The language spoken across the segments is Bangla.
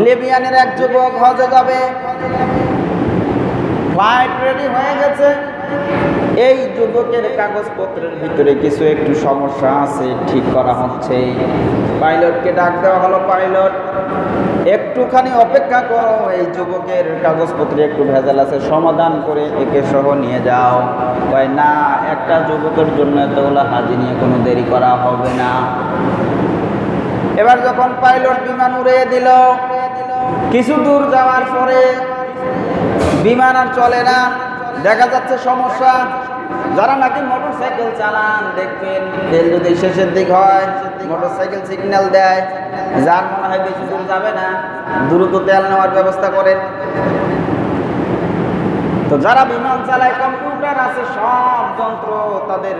লিবিয়ানের এক যুবক হজে যাবে, ফ্লাইট রেডি হয়ে গেছে। এই যুবকের কাগজপত্রের ভিতরে কিছু একটু সমস্যা আছে, ঠিক করা হচ্ছে। পাইলটকে ডাক দেওয়া হলো, পাইলট একটুখানি অপেক্ষা করো, এই যুবকের কাগজপত্রে একটু ভেজাল আছে, সমাধান করে একে সহ নিয়ে যাও। কয় না, একটা যুবকের জন্য এতগুলো হাজি নিয়ে কোনো দেরি করা হবে না। এবার যখন পাইলট বিমান উড়িয়ে দিল, কিছু দূর যাওয়ার পরে বিমান আর চলে না, দেখা যাচ্ছে সমস্যা। যারা নাকি মোটরসাইকেল চালান দেখবেন, তেল যদি শেষের দিক হয় মোটরসাইকেল সিগন্যাল দেয়, যার মনে হয় বেশি দূর যাবে না, দ্রুত তেল নেওয়ার ব্যবস্থা করেন। তো যারা বিমান চালায়, কম্পিউটার আছে, সব যন্ত্র তাদের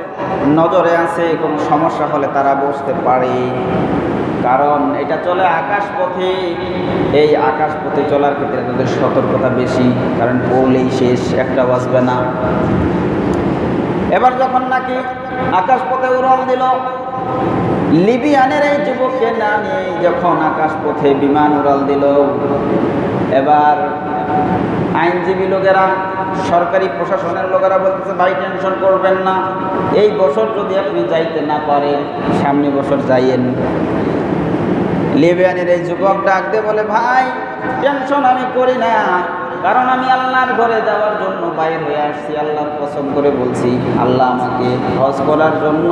নজরে আছে, কোনো সমস্যা হলে তারা বুঝতে পারে। কারণ এটা চলে আকাশ পথে, এই আকাশ পথে চলার ক্ষেত্রে তাদের সতর্কতা বেশি, কারণ পৌলেই শেষ, একটা বাঁচবে না। এবার যখন নাকি আকাশ পথে উড়াল দিল, লিবিয়ানের এই যুবককে না নিয়ে যখন আকাশ পথে বিমান উড়াল দিল, এবার আইনজীবী লোকেরা, সরকারি প্রশাসনের লোকেরা বলতেছে, ভাই টেনশন করবেন না, এই বছর যদি আপনি যাইতে না পারেন সামনে বছর যাইয়েন। লিবিয়ানের এই যুবক ডাক দিয়ে বলে, ভাই টেনশন আমি করি না, কারণ আমি আল্লাহর ঘরে যাওয়ার জন্য বাইর হয়ে আসছি। আল্লাহর কসম করে বলছি, আল্লাহ আমাকে হজ করার জন্য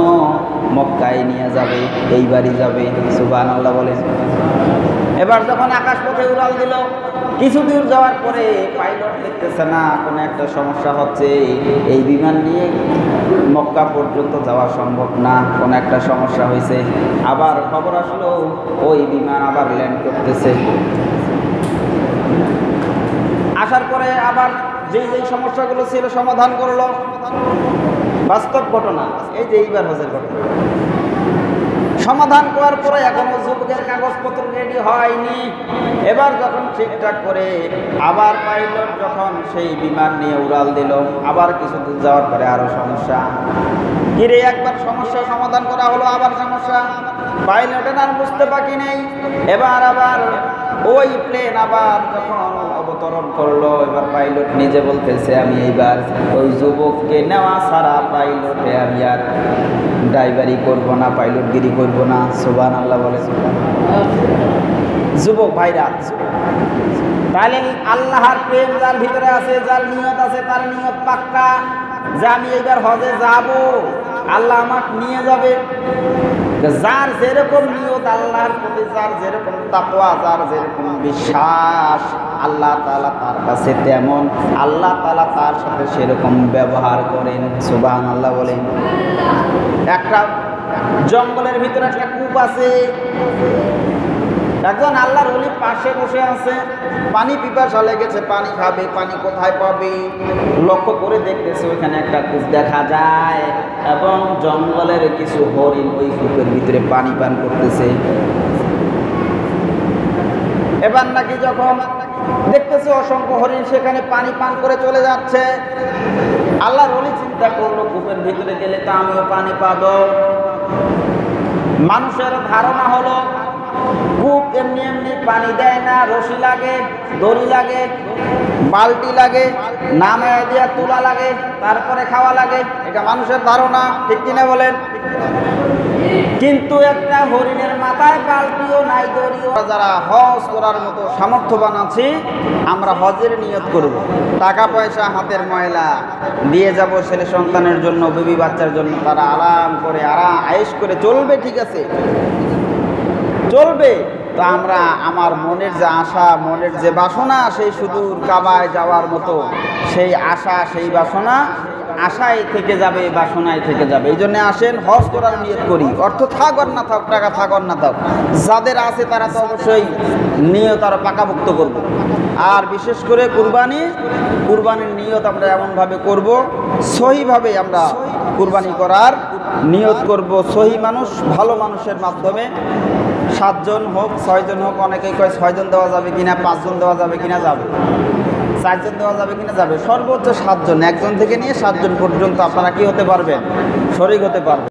মক্কায় নিয়ে যাবে, এইবারই যাবে। সুবহানাল্লাহ বলে। এবার যখন আকাশ পথে উড়াল দিল, কিছু দূর যাওয়ার পরে পাইলট দেখতেছে না কোনো একটা সমস্যা হচ্ছে, এই বিমান নিয়ে মক্কা পর্যন্ত যাওয়া সম্ভব না, কোনো একটা সমস্যা হয়েছে। আবার খবর আসলো ওই বিমান আবার ল্যান্ড করতেছে। আসার পরে আবার যেই সমস্যাগুলো ছিল সমাধান করলো। বাস্তব ঘটনা, এই যে এইবার হজের ঘটনা সমাধান করার পরে এখনো যুবকের কাগজপত্র রেডি হয়নি। এবার যখন ঠিকঠাক করে আবার পাইলট যখন সেই বিমান নিয়ে উড়াল দিল, আবার কিছু দূর যাওয়ার পরে আরো সমস্যা। কিরে, একবার সমস্যা সমাধান করা হলো, আবার সমস্যা। পাইলটের আর বুঝতে বাকি নেই। এবার আবার ওই প্লেন আবার যখন অবতরণ করলো, এবার পাইলট নিজে বলতেছে, আমি এইবার ওই যুবককে নেওয়া ছাড়া পাইলটে আমি আর ড্রাইভারি করবো না, পাইলটগিরি করবো না। সুবহানাল্লাহ বলে। যুবক ভাইরা, তাহলে আল্লাহর প্রেম যার ভিতরে আছে, যার নিয়ত আছে, তার নিয়ত পাক্কা যে আমি এইবার হজে যাব, আল্লাহ আমাকে নিয়ে যাবে। যার যেরকম নিয়ত আল্লাহর প্রতি, যার যেরকম তাকওয়া, যার যেরকম বিশ্বাস আল্লাহ তাআলা তার কাছে তেমন, আল্লাহ তাআলা তার সাথে সেরকম ব্যবহার করেন। সুবহানাল্লাহ বলেন। একটা জঙ্গলের ভিতরে একটা কূপ আছে, একজন আল্লাহর ওলি পাশে বসে আছে, পানি পিপাসা লেগেছে, পানি খাবে, পানি কোথায় পাবে লক্ষ্য করে দেখতেছে, ওইখানে একটা কূপ দেখা যায় এবং জঙ্গলের কিছু হরিণ ওই কূপের ভিতরে পানি পান করতেছে। এবার নাকি যখন দেখতেছে অসংখ্য হরিণ সেখানে পানি পান করে চলে যাচ্ছে, আল্লাহর ওলি চিন্তা করলো, কূপের ভিতরে গেলে তো আমিও পানি পাবো। মানুষের ধারণা হলো কূপ এমনি এমনি পানি দেয় না, রশি লাগে, দড়ি লাগে, বালতি লাগে, নামে দিয়া তোলা লাগে, তারপরে খাওয়া লাগে। এটা মানুষের ধারণা, ঠিক কিনা বলেন? কিন্তু একটা হরিণের মাথায় বালতিও নাই, দড়িও। যারা হজ করার মতো সামর্থ্যবান আছি, আমরা হজের নিয়ত করব, টাকা পয়সা হাতের ময়লা দিয়ে যাব ছেলে সন্তানের জন্য, বিবি বাচ্চার জন্য, তারা আরাম করে আয়েশ করে চলবে, ঠিক আছে, চলবে। তো আমরা আমার মনের যে আশা, মনের যে বাসনা, সেই সুদূর কাবায় যাওয়ার মতো সেই আশা, সেই বাসনা আশায় থেকে যাবে, বাসনায় থেকে যাবে। এই জন্য আসেন হজ করার নিয়ত করি। অর্থ থাক আর না থাক, টাকা থাক আর না থাক, যাদের আছে তারা তো অবশ্যই নিয়ত আরো পাকাভুক্ত করব। আর বিশেষ করে কুরবানির নিয়ত আমরা এমনভাবে করব, সহিভাবে আমরা কুরবানি করার নিয়ত করব। সহি মানুষ, ভালো মানুষের মাধ্যমে 7 জন হোক, 6 জন হোক, অনেকেই কয় 6 জন দেওয়া যাবে কিনা, 5 জন দেওয়া যাবে কিনা, যাবে 4 জন দেওয়া যাবে কিনা, যাবে সর্বোচ্চ 7 জন। 1 জন থেকে নিয়ে 7 জন পর্যন্ত আপনারা কি হতে পারবেন, শরীক হতে পারবেন।